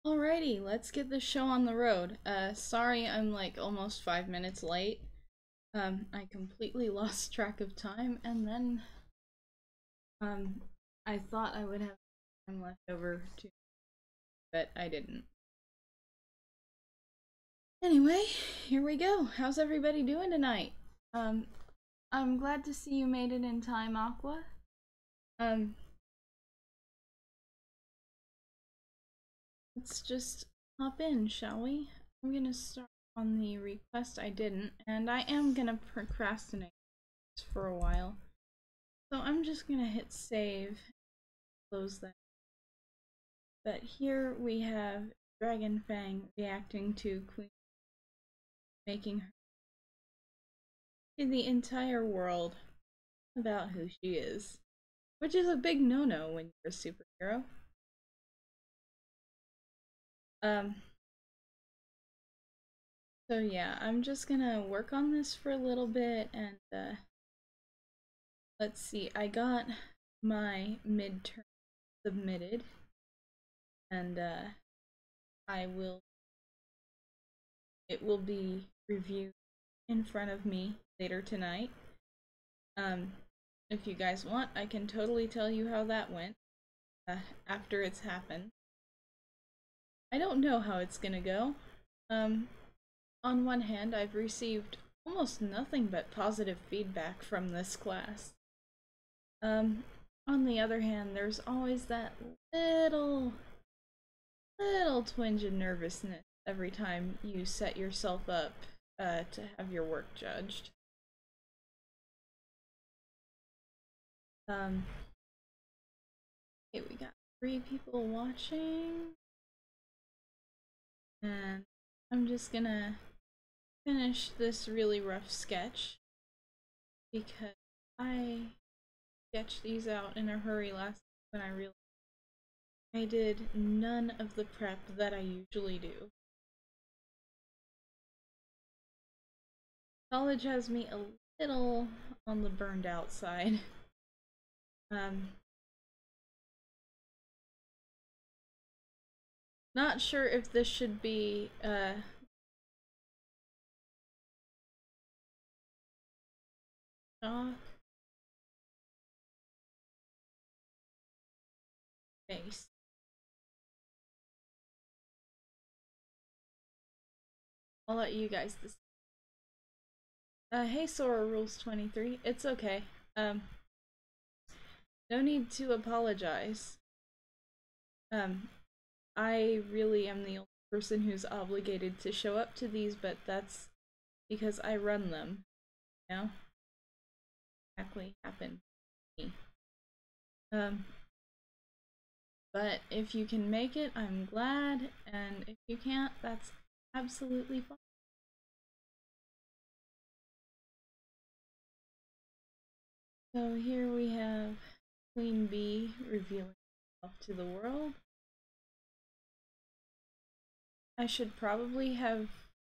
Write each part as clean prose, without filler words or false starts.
Alrighty, let's get this show on the road. Sorry I'm like almost 5 minutes late. I completely lost track of time and then, um, I thought I would have time left over to, but I didn't. Anyway, here we go. How's everybody doing tonight? Um, I'm glad to see you made it in time, Aqua. Um, let's just hop in, shall we? I'm gonna start on the request I didn't, and I am gonna procrastinate for a while. So I'm just gonna hit save, close that. But here we have Dragon Fang reacting to Queen, making her in the entire world about who she is, which is a big no-no when you're a superhero. Um, so yeah, I'm just gonna work on this for a little bit and let's see, I got my midterm submitted and it will be reviewed in front of me later tonight. If you guys want, I can totally tell you how that went after it's happened. I don't know how it's gonna go. On one hand, I've received almost nothing but positive feedback from this class. On the other hand, there's always that little twinge of nervousness every time you set yourself up to have your work judged. Okay, we got 3 people watching. And I'm just gonna finish this really rough sketch because I sketched these out in a hurry last night when I realized I did none of the prep that I usually do. College has me a little on the burned out side. Not sure if this should be shock face. I'll let you guys decide. Hey Sora Rules 23. It's okay. No need to apologize. I really am the only person who's obligated to show up to these, but that's because I run them. You know? Exactly happened to me. But if you can make it, I'm glad, and if you can't, that's absolutely fine. So here we have Queen Bee revealing herself to the world. I should probably have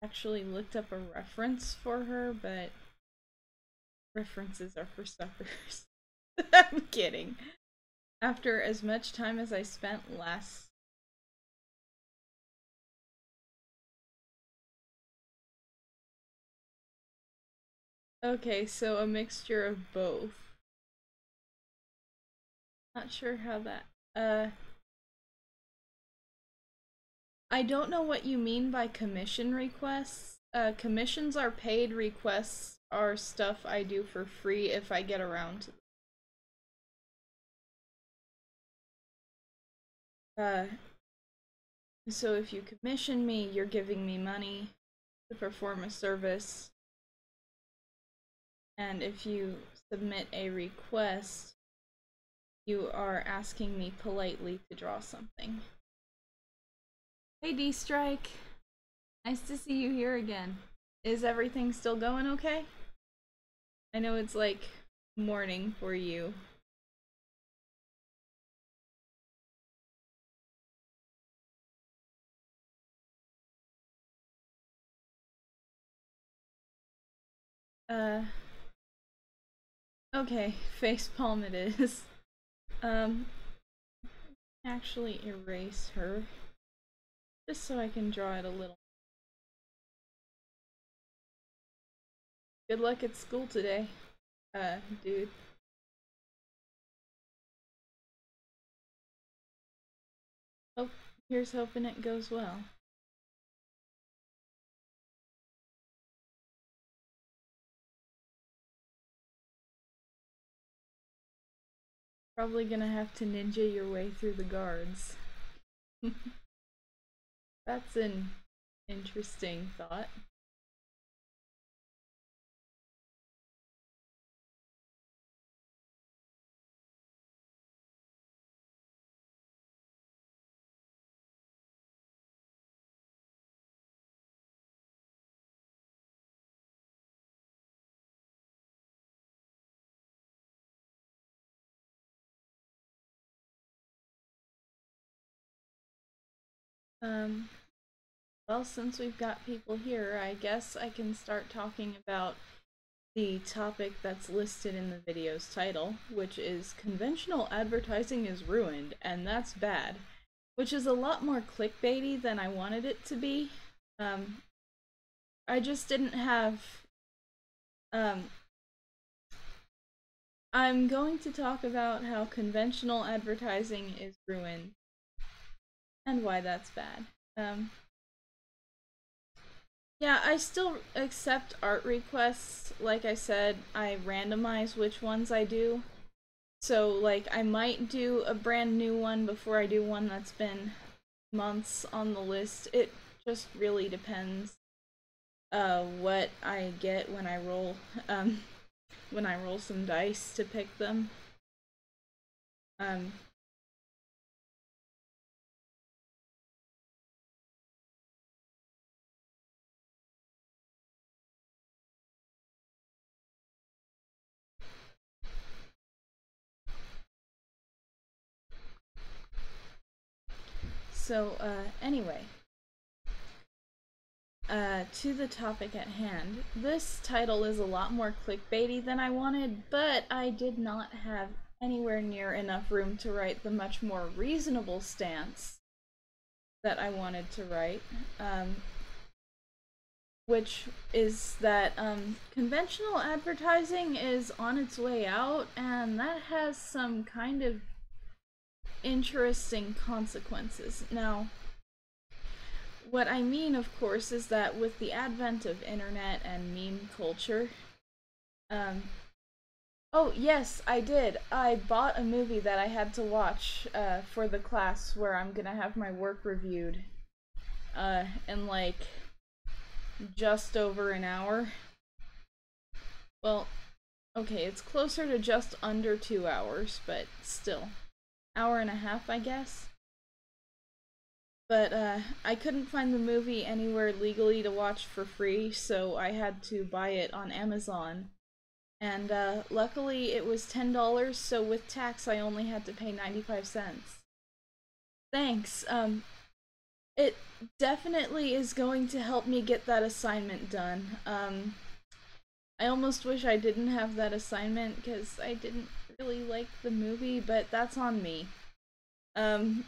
actually looked up a reference for her, but references are for suckers. I'm kidding. After as much time as I spent last... Okay, so a mixture of both. Not sure how that... I don't know what you mean by commission requests. Commissions are paid, requests are stuff I do for free if I get around to them. So if you commission me, you're giving me money to perform a service. And if you submit a request, you are asking me politely to draw something. Hey D-Strike! Nice to see you here again. Is everything still going okay? I know it's like morning for you. Okay, facepalm it is. Actually erase her. just so I can draw it a little. Good luck at school today, dude. Oh, here's hoping it goes well. Probably gonna have to ninja your way through the guards. That's an interesting thought. Um, well, since we've got people here, I guess I can start talking about the topic that's listed in the video's title, which is conventional advertising is ruined, and that's bad, which is a lot more clickbaity than I wanted it to be. I just didn't have, I'm going to talk about how conventional advertising is ruined and why that's bad. Yeah, I still accept art requests. Like I said, I randomize which ones I do. So, like, I might do a brand new one before I do one that's been months on the list. It just really depends what I get when I roll when I roll some dice to pick them. Um anyway, to the topic at hand. This title is a lot more clickbaity than I wanted, but I did not have anywhere near enough room to write the much more reasonable stance that I wanted to write, which is that conventional advertising is on its way out, and that has some kind of interesting consequences. Now, what I mean, of course, is that with the advent of internet and meme culture, oh, yes, I did. I bought a movie that I had to watch for the class where I'm gonna have my work reviewed in like just over an hour. Well, okay, it's closer to just under 2 hours, but still. Hour and a half, I guess. But I couldn't find the movie anywhere legally to watch for free, so I had to buy it on Amazon. And luckily it was $10, so with tax I only had to pay 95 cents. Thanks. It definitely is going to help me get that assignment done. I almost wish I didn't have that assignment because I didn't really like the movie, but that's on me. And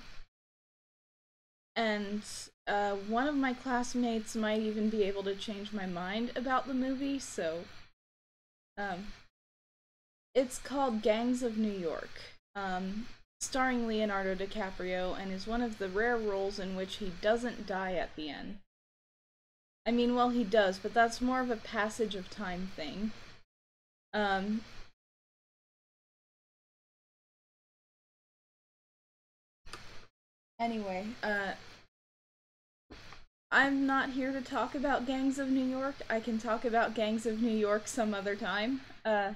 one of my classmates might even be able to change my mind about the movie, so it's called Gangs of New York, starring Leonardo DiCaprio, and is one of the rare roles in which he doesn't die at the end. I mean, well, he does, but that's more of a passage of time thing. Anyway, I'm not here to talk about Gangs of New York. I can talk about Gangs of New York some other time. Sorry,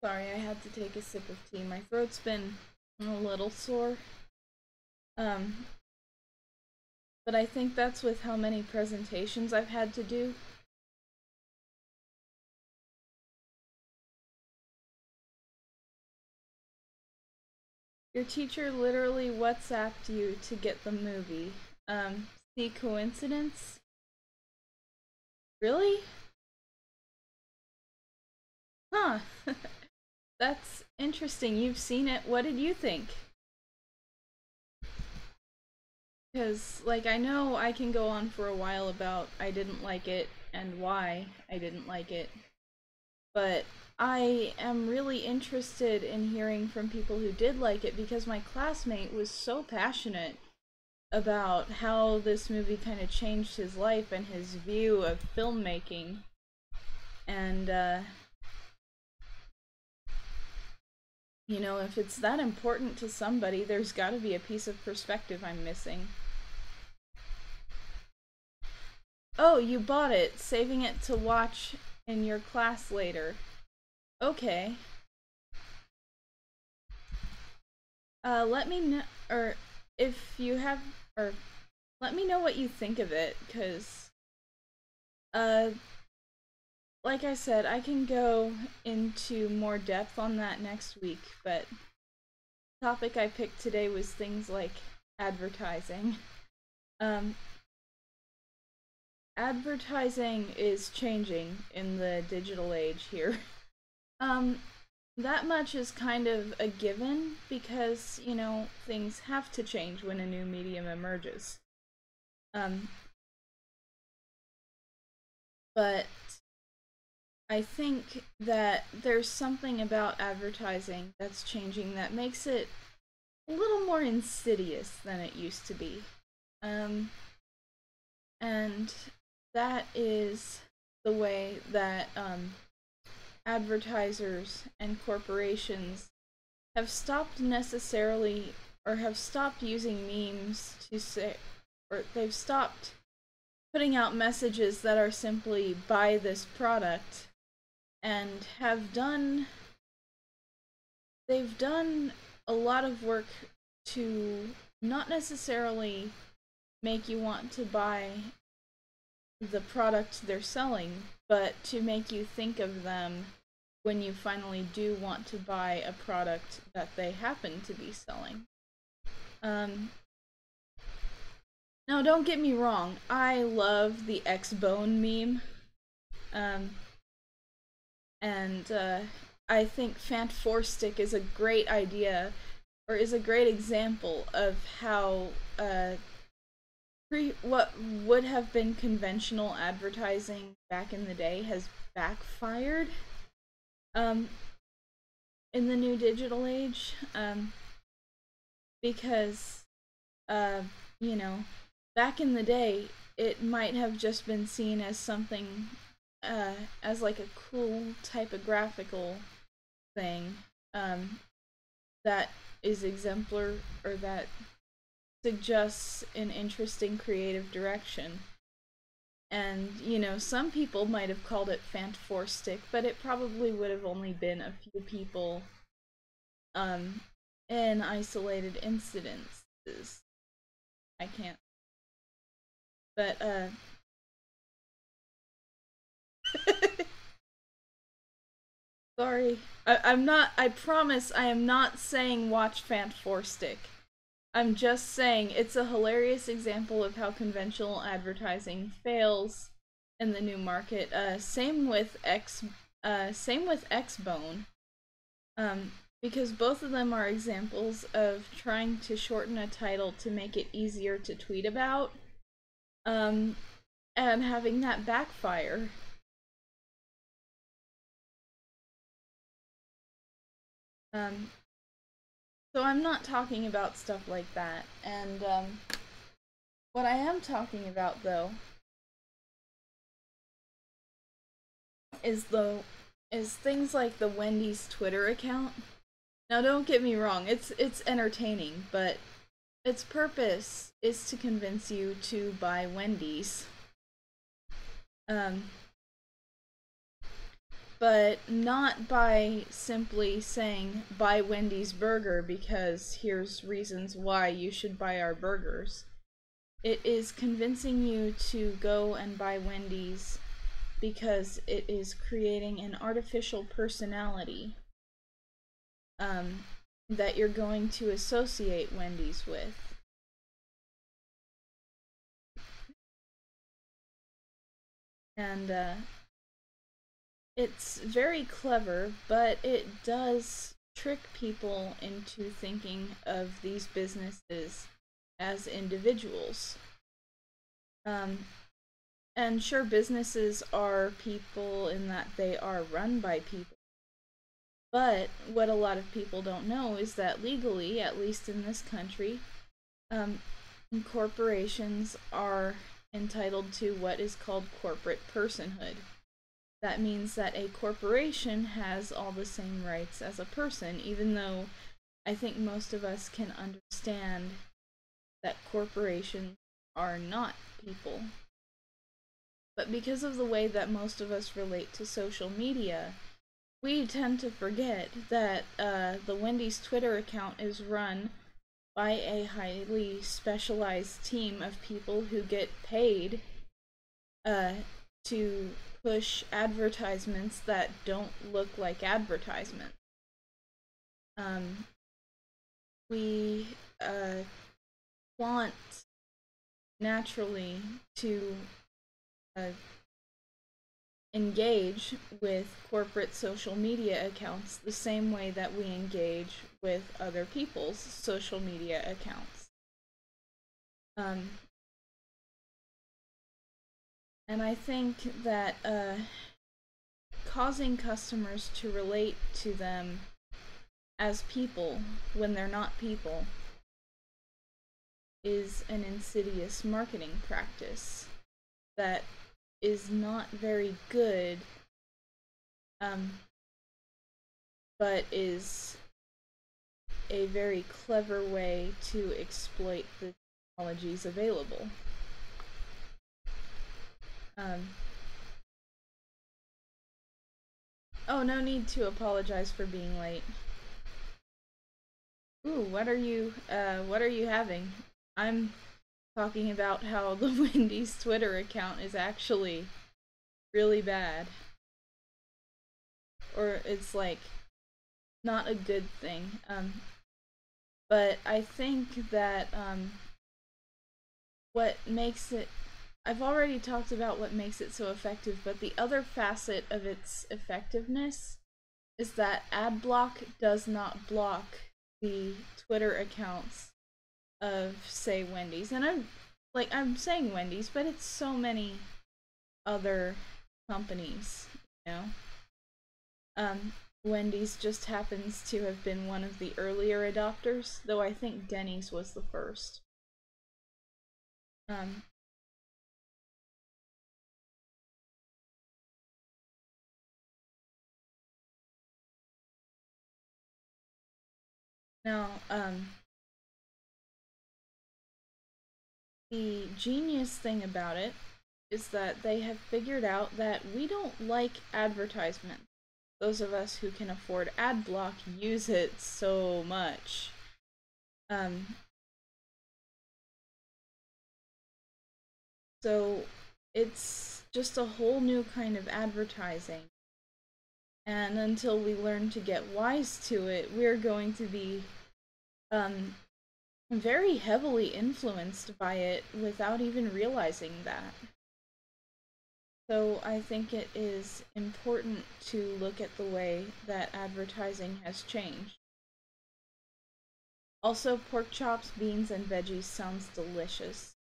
I had to take a sip of tea. My throat's been a little sore. But I think that's with how many presentations I've had to do. Your teacher literally WhatsApped you to get the movie. See coincidence? Really? Huh. That's interesting. You've seen it. What did you think? Because, like, I know I can go on for a while about I didn't like it and why I didn't like it, but I am really interested in hearing from people who did like it because my classmate was so passionate about how this movie kind of changed his life and his view of filmmaking. And, you know, if it's that important to somebody, there's gotta be a piece of perspective I'm missing. Oh, you bought it, saving it to watch in your class later. Okay. Let me know, or if you have, or let me know what you think of it, because, uh, like I said, I can go into more depth on that next week, but the topic I picked today was things like advertising. Um, Advertising is changing in the digital age here. Um, that much is kind of a given because, you know, things have to change when a new medium emerges. Um, but I think that there's something about advertising that's changing that makes it a little more insidious than it used to be. And that is the way that advertisers and corporations have stopped necessarily, or have stopped using memes to say, or they've stopped putting out messages that are simply buy this product, and they've done a lot of work to not necessarily make you want to buy the product they're selling, but to make you think of them when you finally do want to buy a product that they happen to be selling. Now don't get me wrong, I love the X-Bone meme. Um, and I think Fant Four Stick is a great idea, or is a great example of how what would have been conventional advertising back in the day has backfired um, in the new digital age, because you know, back in the day it might have just been seen as something, as like a cool typographical thing, that is exemplar, or that suggests an interesting creative direction. And, you know, some people might have called it Fant Four Stick, but it probably would have only been a few people, um, in isolated incidences. I can't. But, sorry. I'm not, I promise I am not saying watch Fant Four Stick. I'm just saying it's a hilarious example of how conventional advertising fails in the new market. Same with X-Bone. Because both of them are examples of trying to shorten a title to make it easier to tweet about, and having that backfire. Um, so I'm not talking about stuff like that, and what I am talking about though is things like the Wendy's Twitter account. Now don't get me wrong, it's entertaining, but its purpose is to convince you to buy Wendy's. Um, but not by simply saying buy Wendy's burger because here's reasons why you should buy our burgers. It is convincing you to go and buy Wendy's because it is creating an artificial personality, um, that you're going to associate Wendy's with. And it's very clever, but it does trick people into thinking of these businesses as individuals. And sure, businesses are people in that they are run by people. But what a lot of people don't know is that legally, at least in this country, um, corporations are entitled to what is called corporate personhood. That means that a corporation has all the same rights as a person, even though I think most of us can understand that corporations are not people. But because of the way that most of us relate to social media, we tend to forget that the Wendy's Twitter account is run by a highly specialized team of people who get paid to push advertisements that don't look like advertisements. We want naturally to engage with corporate social media accounts the same way that we engage with other people's social media accounts. And I think that causing customers to relate to them as people when they're not people is an insidious marketing practice that is not very good, but is a very clever way to exploit the technologies available. Oh, no need to apologize for being late. Ooh, what are you having? I'm talking about how the Wendy's Twitter account is actually really bad. Or it's like not a good thing. But I think that what makes it, I've already talked about what makes it so effective, but the other facet of its effectiveness is that ad block does not block the Twitter accounts of, say, Wendy's. And I'm saying Wendy's, but it's so many other companies, you know? Wendy's just happens to have been one of the earlier adopters, though I think Denny's was the first. Now, the genius thing about it is that they have figured out that we don't like advertisement. Those of us who can afford ad block use it so much. So it's just a whole new kind of advertising. And until we learn to get wise to it, we're going to be very heavily influenced by it without even realizing that. So I think it is important to look at the way that advertising has changed. Also, pork chops, beans, and veggies sounds delicious.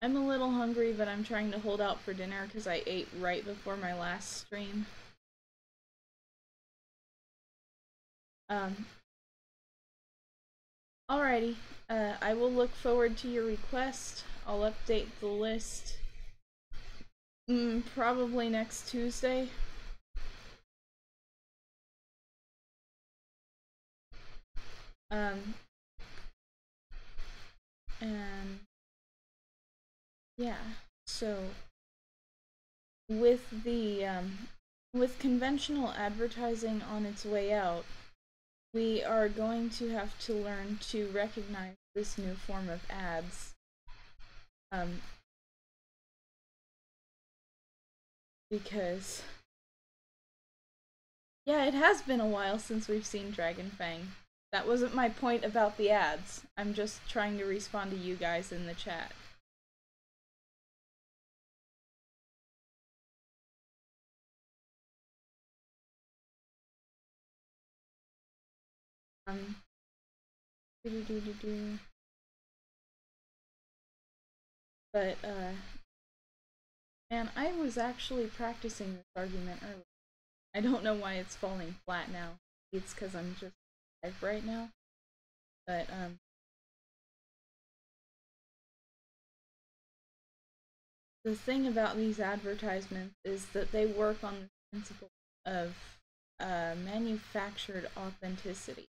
I'm a little hungry, but I'm trying to hold out for dinner because I ate right before my last stream. Alrighty, I will look forward to your request. I'll update the list probably next Tuesday. And yeah, so with the with conventional advertising on its way out, we are going to have to learn to recognize this new form of ads. Because yeah, it has been a while since we've seen Dragon Fang. That wasn't my point about the ads. I'm just trying to respond to you guys in the chat. But, man, I was actually practicing this argument earlier. I don't know why it's falling flat now. It's because I'm just live right now. But, the thing about these advertisements is that they work on the principle of manufactured authenticity,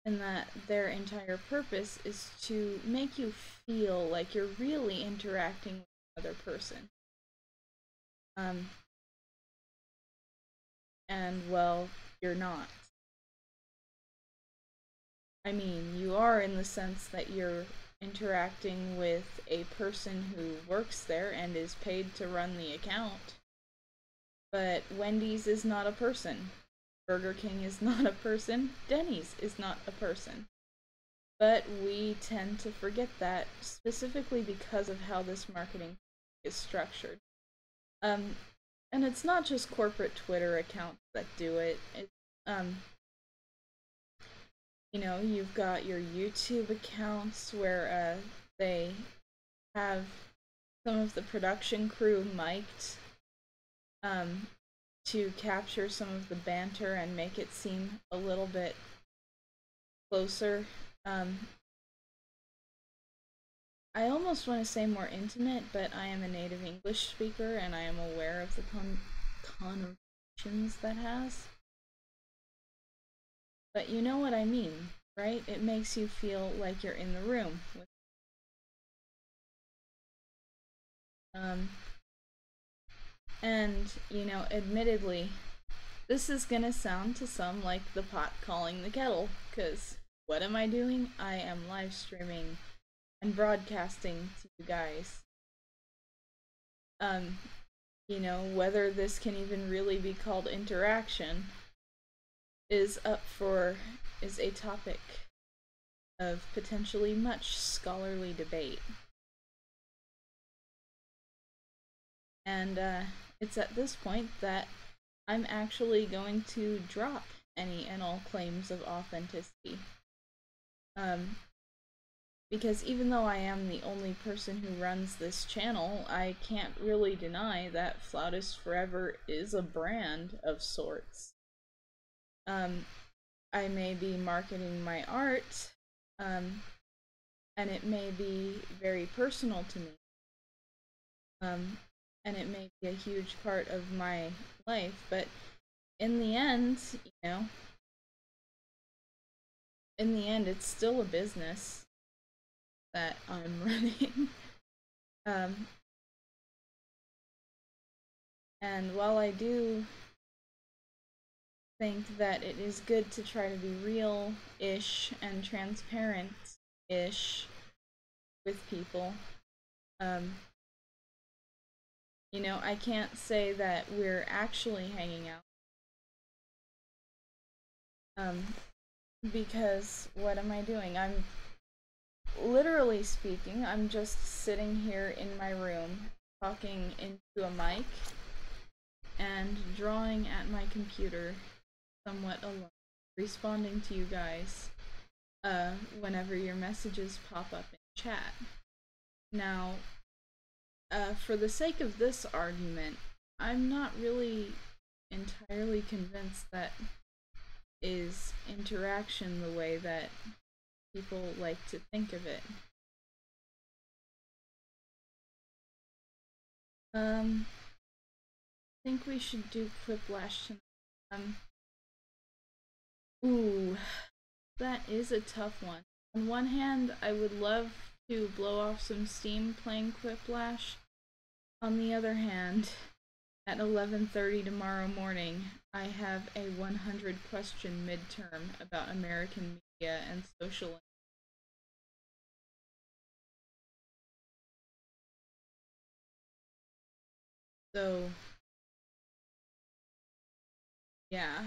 and that their entire purpose is to make you feel like you're really interacting with another person. And well, you're not. I mean, you are in the sense that you're interacting with a person who works there and is paid to run the account. But Wendy's is not a person. Burger King is not a person. Denny's is not a person. But we tend to forget that, specifically because of how this marketing is structured. And it's not just corporate Twitter accounts that do it. It's, you know, you've got your YouTube accounts where they have some of the production crew mic'd to capture some of the banter and make it seem a little bit closer. I almost want to say more intimate, but I am a native English speaker and I am aware of the connotations that has. But you know what I mean, right? It makes you feel like you're in the room with and, you know, admittedly, this is gonna sound to some like the pot calling the kettle, because what am I doing? I am live streaming and broadcasting to you guys. You know, whether this can even really be called interaction is a topic of potentially much scholarly debate. And it's at this point that I'm actually going to drop any and all claims of authenticity. Because even though I am the only person who runs this channel, I can't really deny that Flautist Forever is a brand of sorts. I may be marketing my art, and it may be very personal to me. And it may be a huge part of my life, but in the end, you know, in the end, it's still a business that I'm running. And while I do think that it is good to try to be real-ish and transparent-ish with people, you know, I can't say that we're actually hanging out. Because what am I doing? I'm literally speaking, I'm just sitting here in my room, talking into a mic, and drawing at my computer somewhat alone, responding to you guys whenever your messages pop up in chat. Now, for the sake of this argument, I'm not really entirely convinced that is interaction the way that people like to think of it. I think we should do Quiplash tonight. Ooh, that is a tough one. On one hand, I would love to blow off some steam playing Quiplash. On the other hand, at 11:30 tomorrow morning, I have a 100 question midterm about American media and social. So, yeah,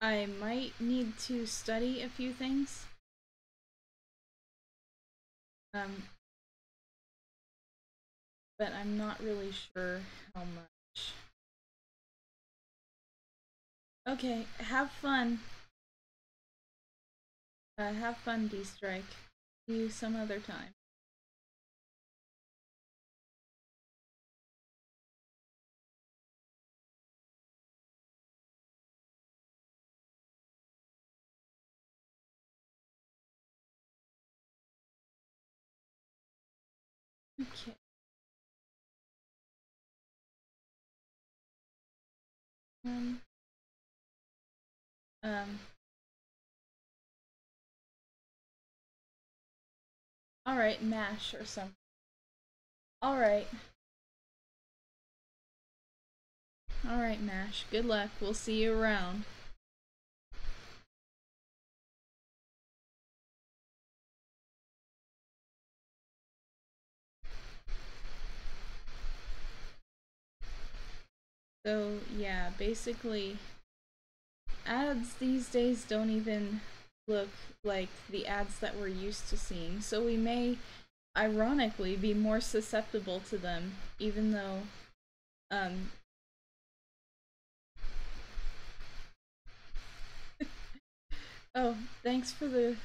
I might need to study a few things. But I'm not really sure how much. Okay, have fun. Have fun, D-Strike. See you some other time. Okay. Um, um, alright, MASH or something. Alright. Alright, MASH. Good luck. We'll see you around. So, yeah, basically, ads these days don't even look like the ads that we're used to seeing. So we may, ironically, be more susceptible to them, even though, oh, thanks for the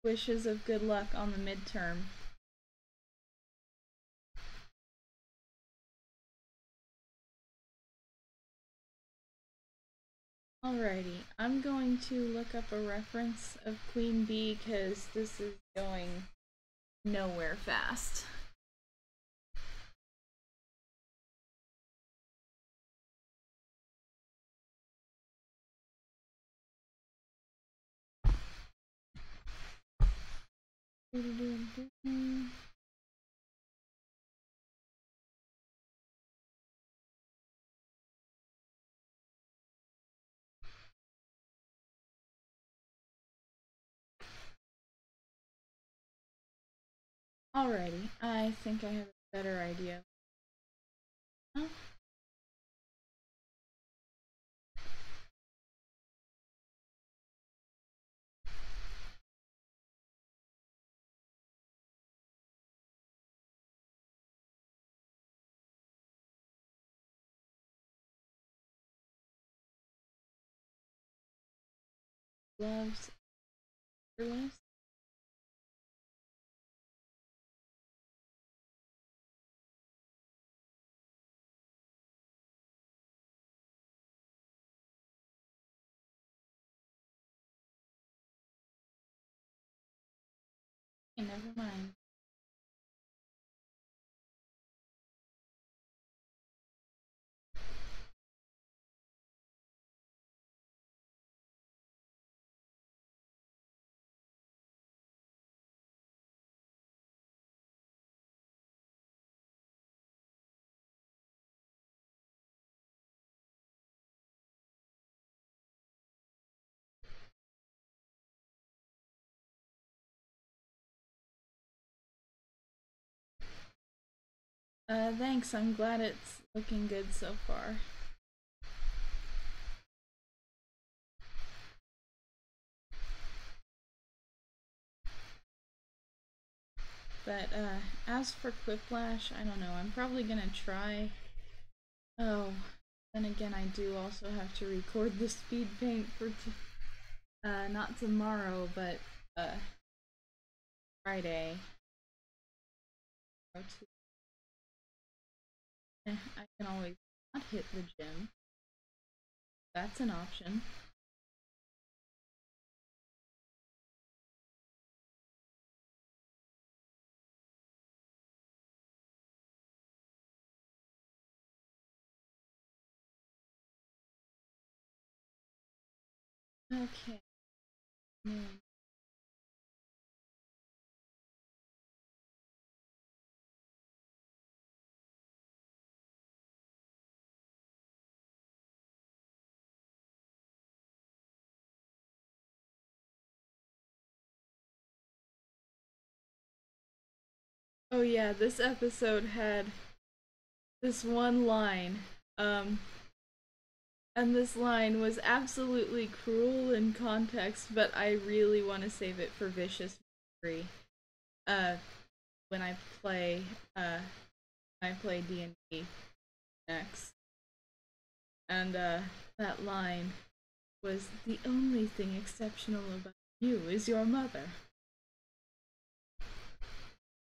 wishes of good luck on the midterm. Alrighty, I'm going to look up a reference of Queen Bee because this is going nowhere fast. Alrighty, I think I have a better idea. Huh? Gloves, list. Okay, never mind. Thanks, I'm glad it's looking good so far. But, as for Quiplash, I don't know, I'm probably gonna try. Oh, then again, I do also have to record the speed paint for, not tomorrow, but, Friday. I can always not hit the gym. That's an option. Okay. Noon. Oh yeah, this episode had this one line, um, and this line was absolutely cruel in context, but I really want to save it for Vicious Memory. Uh, when I play, D&D next. And, that line was the only thing exceptional about You is your mother.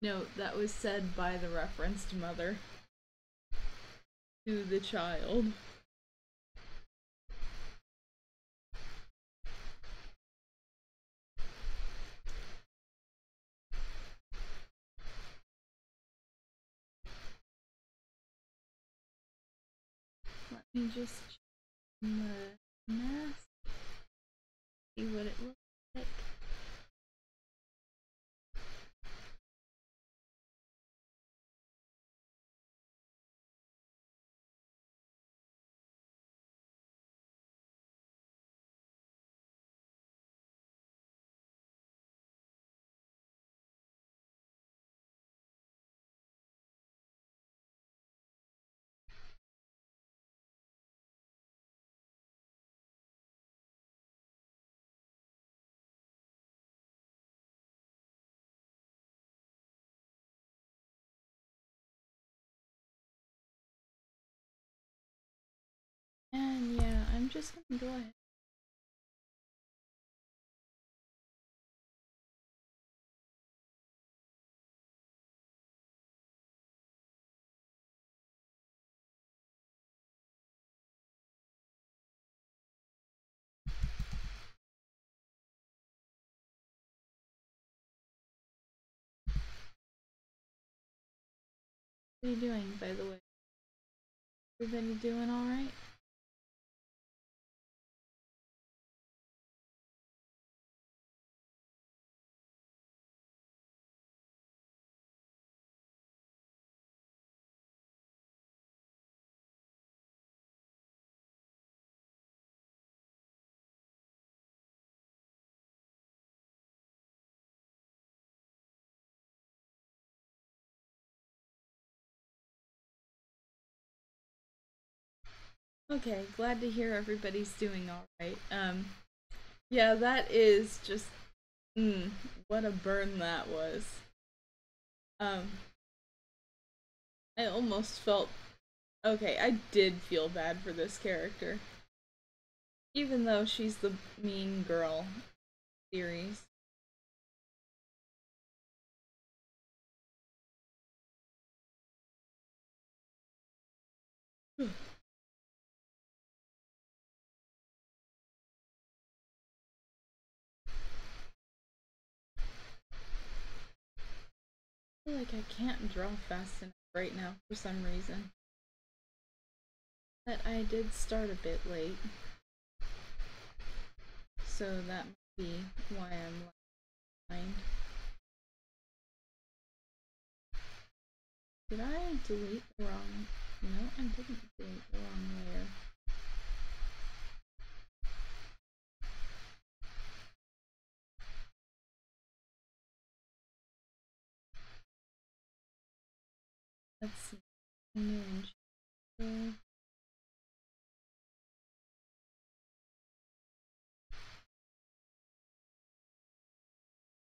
Note, that was said by the referenced mother to the child. Let me just check the mask, see what it looks like. And yeah, I'm just gonna go ahead. What are you doing, by the way? Everybody doing alright? Okay, glad to hear everybody's doing alright. Yeah, that is just, what a burn that was. I almost felt, okay, I did feel bad for this character. Even though she's the mean girl series. I feel like I can't draw fast enough right now for some reason. But I did start a bit late. So that might be why I'm behind. Did I delete the wrong... No, I didn't delete the wrong layer. Let's see. New and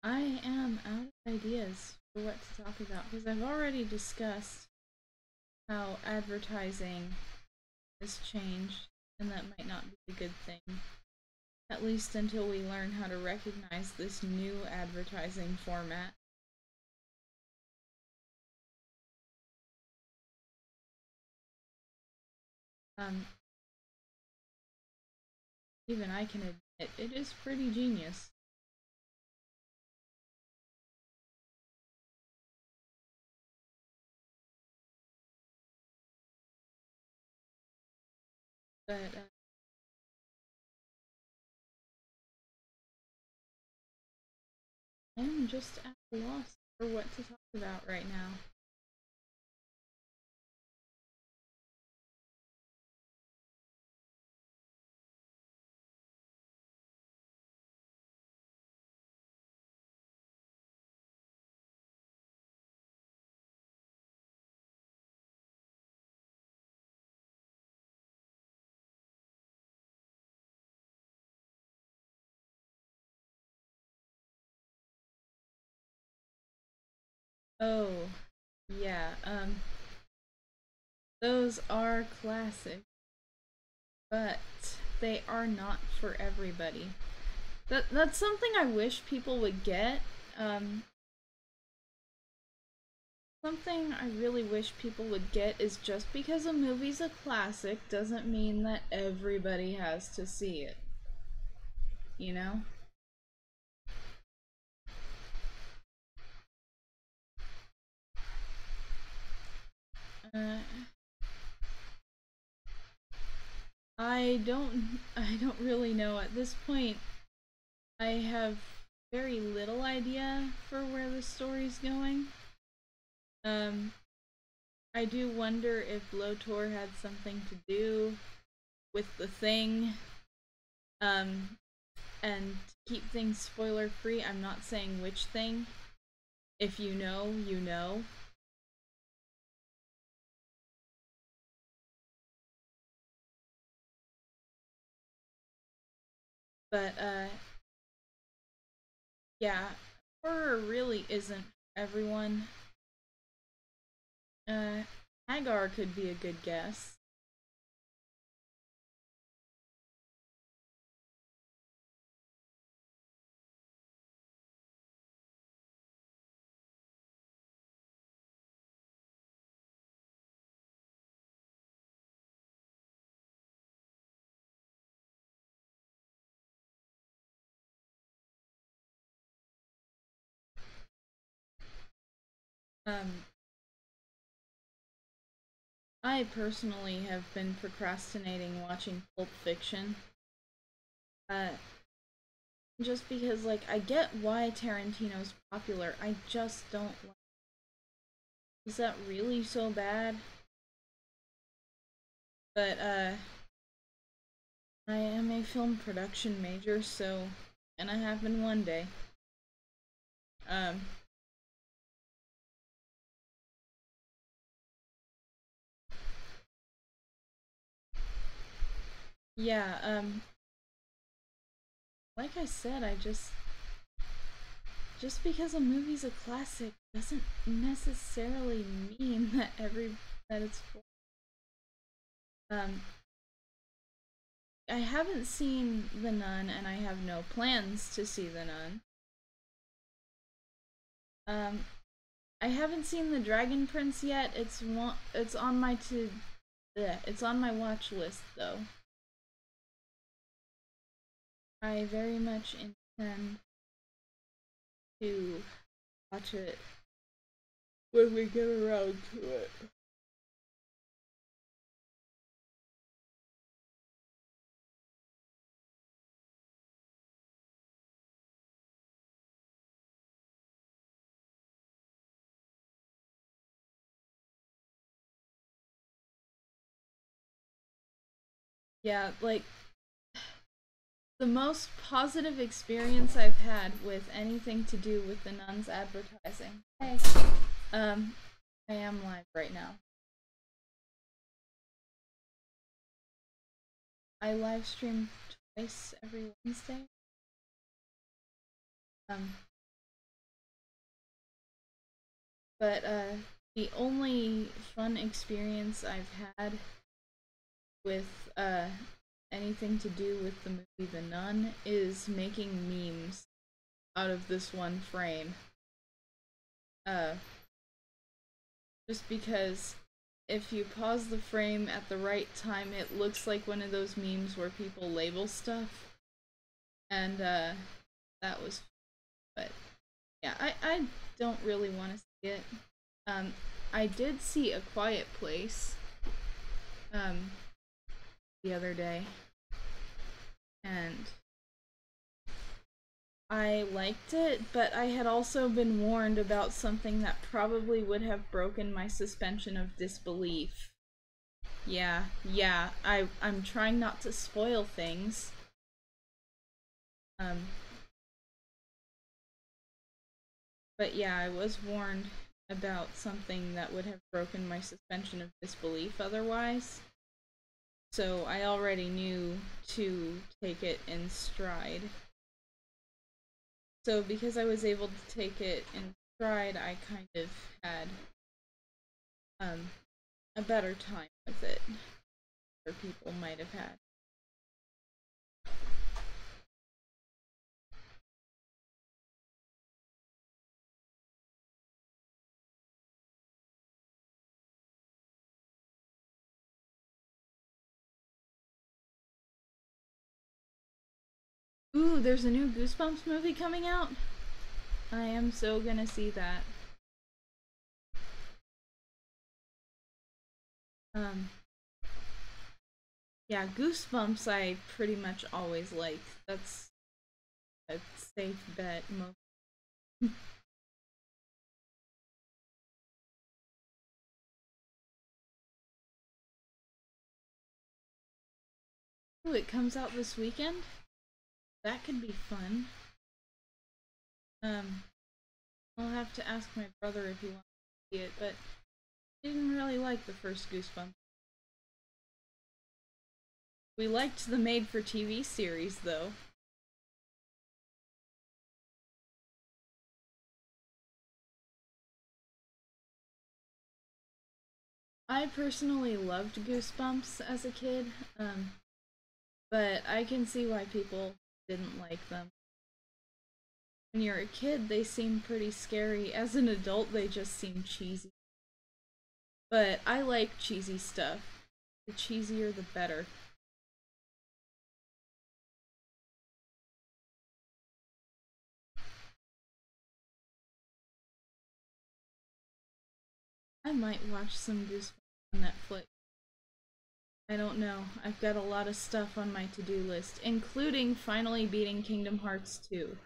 I am out of ideas for what to talk about because I've already discussed how advertising has changed and that might not be a good thing. At least until we learn how to recognize this new advertising format. Even I can admit it is pretty genius. But I'm just at a loss for what to talk about right now. Oh, yeah, those are classic, but they are not for everybody. That's something I wish people would get. Something I really wish people would get is just because a movie's a classic doesn't mean that everybody has to see it. You know? Uh, I don't really know at this point. I have very little idea for where the story's going. Um, I do wonder if Lotor had something to do with the thing. And to keep things spoiler free, I'm not saying which thing. If you know, you know. But, yeah, horror really isn't for everyone. Hagar could be a good guess. Um, I personally have been procrastinating watching Pulp Fiction. Uh, just because, like, I get why Tarantino's popular, I just don't like. Is that really so bad? But, I am a film production major, so gonna happen one day. Um, yeah, like I said, just because a movie's a classic doesn't necessarily mean that it's for. Um, I haven't seen The Nun, and I have no plans to see The Nun. Um, I haven't seen The Dragon Prince yet. It's on my it's on my watch list though. I very much intend to watch it when we get around to it. Yeah, like the most positive experience I've had with anything to do with the Nun's advertising. Hey, um, I am live right now. I live stream twice every Wednesday. Um, but the only fun experience I've had with anything to do with the movie The Nun is making memes out of this one frame. Uh, just because if you pause the frame at the right time, it looks like one of those memes where people label stuff. And that was, but yeah, I don't really want to see it. Um, I did see A Quiet Place um, the other day, and I liked it, but I had also been warned about something that probably would have broken my suspension of disbelief. Yeah, I'm trying not to spoil things. Um, but yeah, I was warned about something that would have broken my suspension of disbelief otherwise. So I already knew to take it in stride. So because I was able to take it in stride, I kind of had um, a better time with it, or people might have had. Ooh, there's a new Goosebumps movie coming out? I am so gonna see that. Um, yeah, Goosebumps I pretty much always like. That's a safe bet. Ooh, it comes out this weekend? That could be fun. Um, I'll have to ask my brother if he wants to see it, but I didn't really like the first Goosebumps. We liked the made-for-TV series, though. I personally loved Goosebumps as a kid, but I can see why people didn't like them. When you're a kid, they seem pretty scary. As an adult, they just seem cheesy. But I like cheesy stuff. The cheesier, the better. I might watch some Goosebumps on Netflix. I don't know. I've got a lot of stuff on my to-do list, including finally beating Kingdom Hearts 2.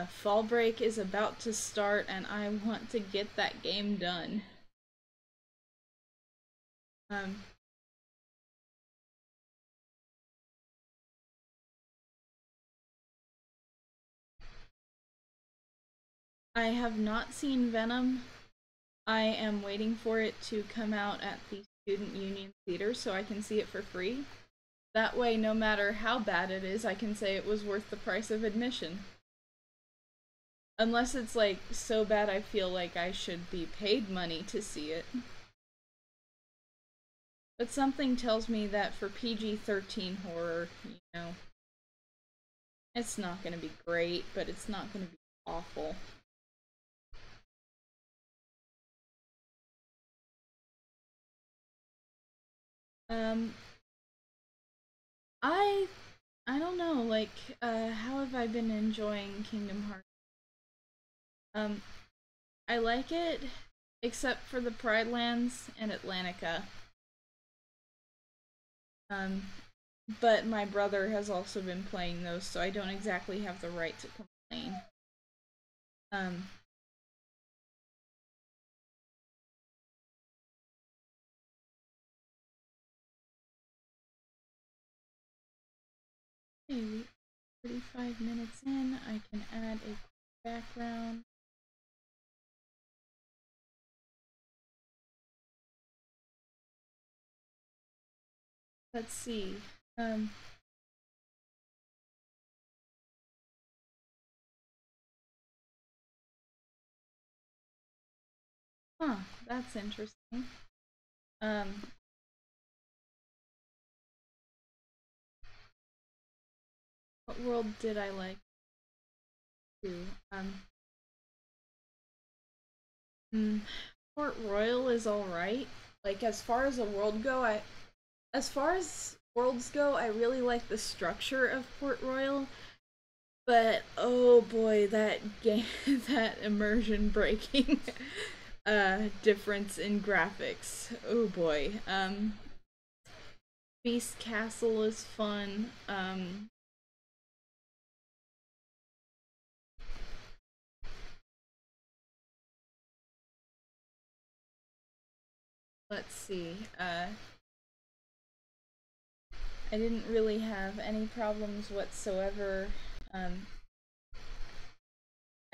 Fall break is about to start and I want to get that game done. Um, I have not seen Venom. I am waiting for it to come out at the Student Union Theater so I can see it for free. That way, no matter how bad it is, I can say it was worth the price of admission. Unless it's like so bad I feel like I should be paid money to see it. But something tells me that for PG-13 horror, you know, it's not gonna be great, but it's not gonna be awful. Um, I I don't know, like, how have I been enjoying Kingdom Hearts? Um, I like it, except for the Pride Lands and Atlantica. Um, but my brother has also been playing those, so I don't exactly have the right to complain. Um, okay, 35 minutes in, I can add a background. Let's see. Um, huh, that's interesting. Um, what world did I like to? Hmm, Port Royal is alright. Like, as far as a world go, as far as worlds go, I really like the structure of Port Royal. But oh boy, that game, that immersion breaking difference in graphics. Oh boy. Beast Castle is fun. Let's see. I didn't really have any problems whatsoever. Um,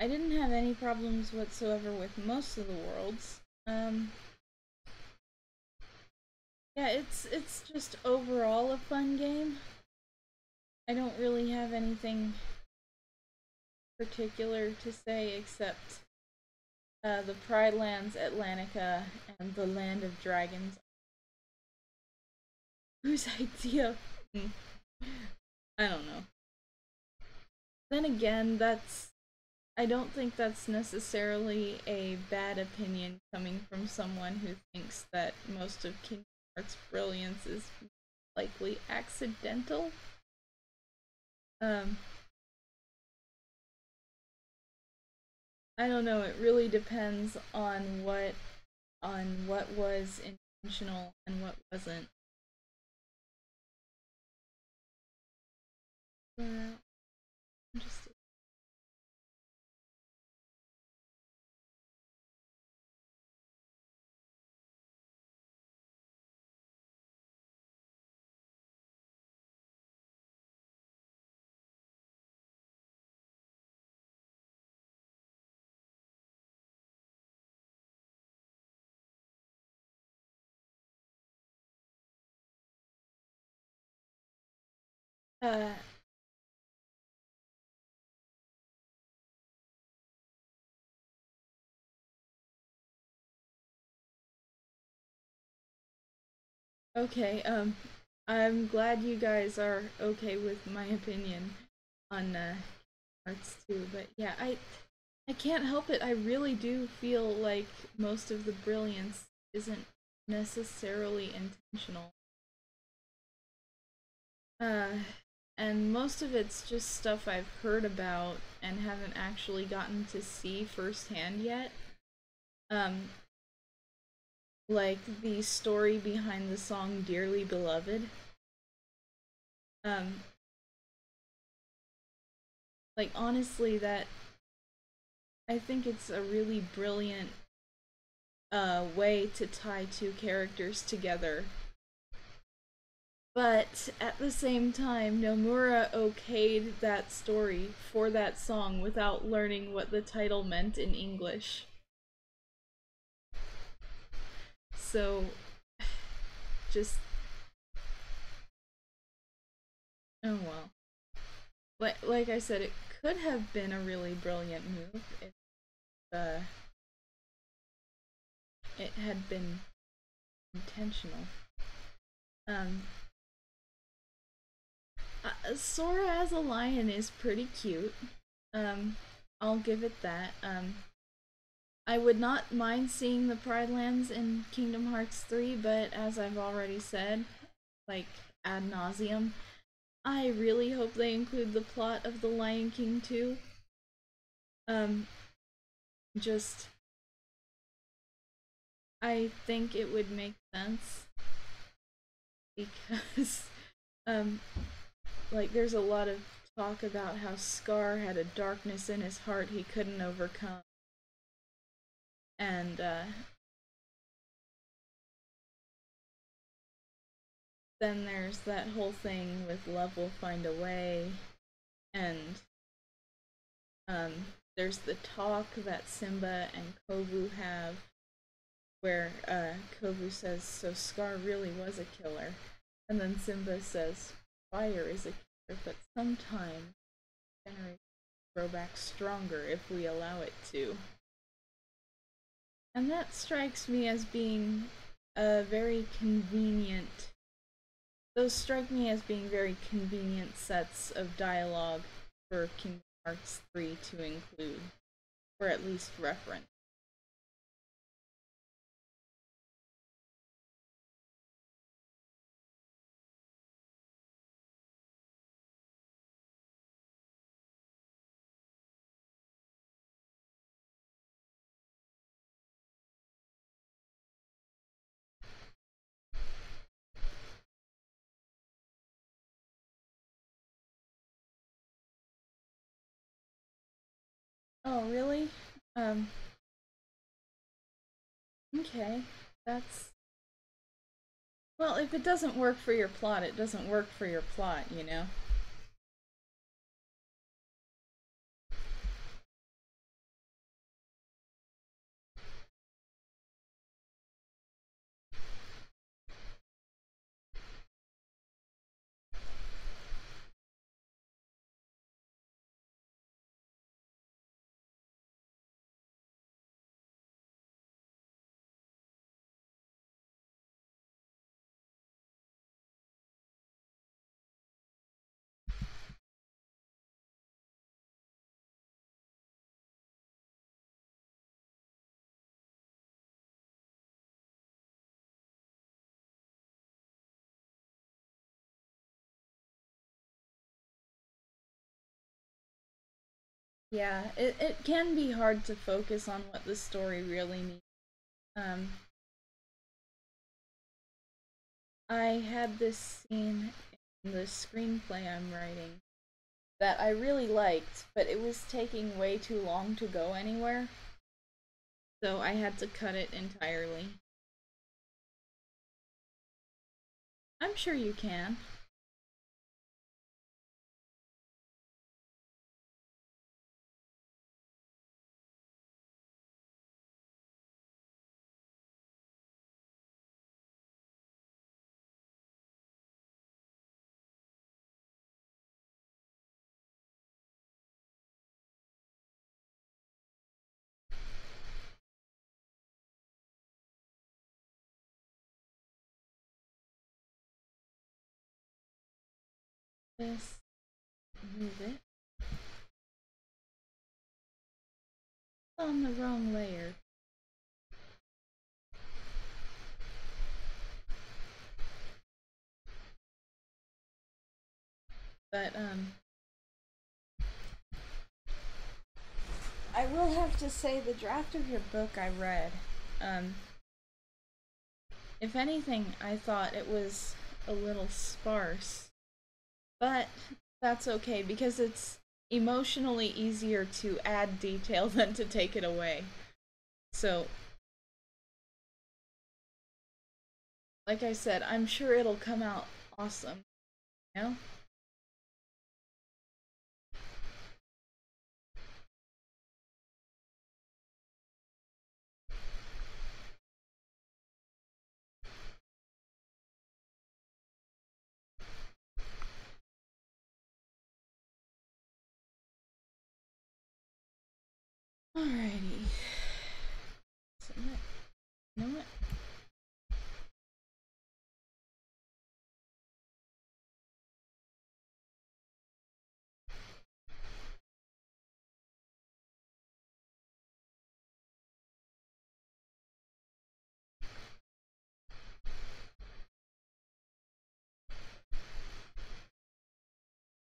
I didn't have any problems whatsoever with most of the worlds. Yeah, it's just overall a fun game. I don't really have anything particular to say except the Pride Lands, Atlantica, and the Land of Dragons. Whose idea? Hmm, I don't know. Then again, I don't think that's necessarily a bad opinion coming from someone who thinks that most of Kingdom Hearts' brilliance is likely accidental. Um, I don't know, it really depends on what was intentional and what wasn't. Just uh okay, I'm glad you guys are okay with my opinion on Arts too, but yeah, I can't help it. I really do feel like most of the brilliance isn't necessarily intentional. Uh, and most of it's just stuff I've heard about and haven't actually gotten to see firsthand yet. Um, like the story behind the song Dearly Beloved. Um, like honestly, that I think it's a really brilliant way to tie two characters together. But at the same time, Nomura okayed that story for that song without learning what the title meant in English. So, just. Oh well. Like I said, it could have been a really brilliant move if it had been intentional. Um, Sora as a lion is pretty cute. Um, I'll give it that. I would not mind seeing the Pride Lands in Kingdom Hearts 3, but as I've already said, like ad nauseum, I really hope they include the plot of The Lion King too. Um, just I think it would make sense because um like there's a lot of talk about how Scar had a darkness in his heart he couldn't overcome. And then there's that whole thing with Love Will Find a Way, and um there's the talk that Simba and Kovu have where Kovu says, so Scar really was a killer. And then Simba says, fire is a killer, but sometimes generations grow back stronger if we allow it to. And that strikes me as being a very convenient. Those strike me as being very convenient sets of dialogue for Kingdom Hearts 3 to include, or at least reference. Oh, really? Um, okay. That's. Well, if it doesn't work for your plot, it doesn't work for your plot, you know? Yeah, it can be hard to focus on what the story really means. I had this scene in the screenplay I'm writing that I really liked, but it was taking way too long to go anywhere, so I had to cut it entirely. I'm sure you can. Just move it on the wrong layer. But I will have to say the draft of your book I read, um, if anything, I thought it was a little sparse. But that's okay because it's emotionally easier to add detail than to take it away. So, like I said, I'm sure it'll come out awesome, you know? Alrighty. So, you know what?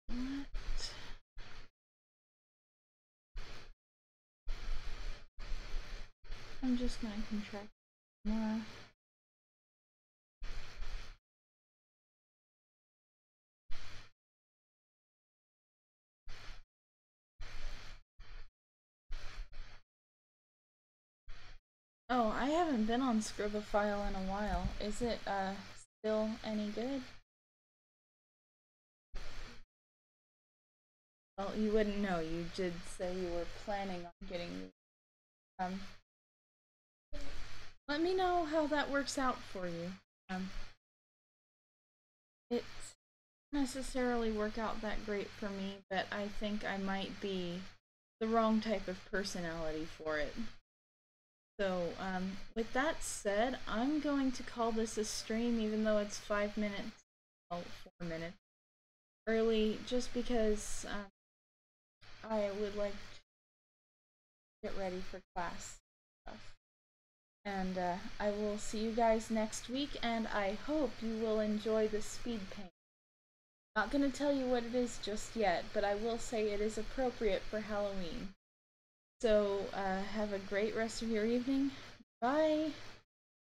What? I'm just gonna contract more. Oh, I haven't been on Scribophile in a while. Is it, still any good? Well, you wouldn't know. You did say you were planning on getting, um, let me know how that works out for you. It doesn't necessarily work out that great for me, but I think I might be the wrong type of personality for it. So, with that said, I'm going to call this a stream even though it's 5 minutes, well, 4 minutes early, just because I would like to get ready for class stuff. And I will see you guys next week, and I hope you will enjoy the speed paint. Not gonna tell you what it is just yet, but I will say it is appropriate for Halloween. So, have a great rest of your evening. Bye!